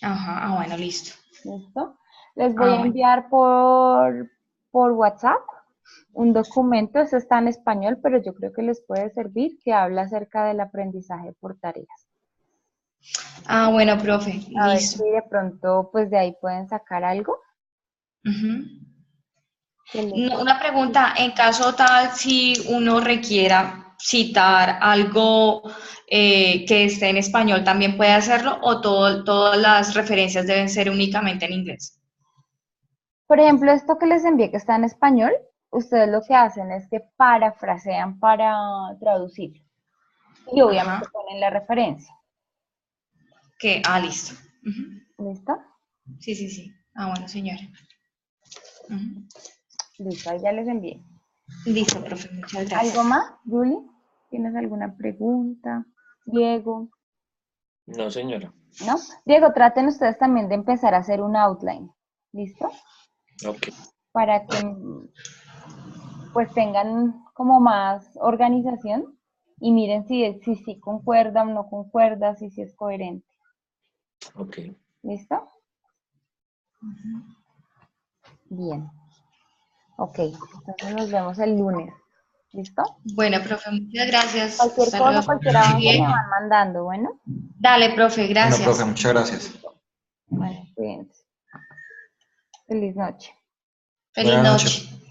S5: ajá, bueno, listo.
S1: ¿listo? Les voy
S5: Ah,
S1: a
S5: bueno,
S1: enviar por WhatsApp un documento, eso está en español, pero yo creo que les puede servir, que habla acerca del aprendizaje por tareas.
S5: bueno, profe,
S1: A ver
S5: listo.
S1: si de pronto, pues de ahí pueden sacar algo
S5: Ujú.
S1: que les...
S5: Una pregunta, en caso tal, si uno requiera citar algo que esté en español, ¿también puede hacerlo o todas las referencias deben ser únicamente en inglés?
S1: Por ejemplo, esto que les envié que está en español, ustedes lo que hacen es que parafrasean para traducir y obviamente
S5: Ajá,
S1: ponen la referencia.
S5: listo. Ujú.
S1: ¿Listo?
S5: Sí, sí, sí. Bueno, señora. Ujú.
S1: Listo, ahí ya les envié.
S5: Listo, profe, muchas
S1: ¿Algo
S5: gracias.
S1: más, Julie? ¿Tienes alguna pregunta? Diego,
S4: No, señora.
S1: ¿no? Diego, traten ustedes también de empezar a hacer un outline, ¿listo?
S4: Ok.
S1: Para que pues tengan como más organización y miren si concuerda o no concuerda, si es coherente,
S4: Ok.
S1: ¿listo? Bien, ok, entonces nos vemos el lunes, ¿listo?
S5: Bueno, profe, muchas gracias.
S1: Cualquier
S5: Hasta
S1: cosa,
S5: luego.
S1: cualquier
S5: Muy
S1: avance me
S5: bien.
S1: van mandando, ¿bueno?
S5: Dale, profe,
S6: Bueno, profe,
S5: gracias.
S6: muchas gracias.
S1: Bueno, cuídense. Feliz noche.
S5: Feliz
S6: Buenas
S5: noche.
S6: noches.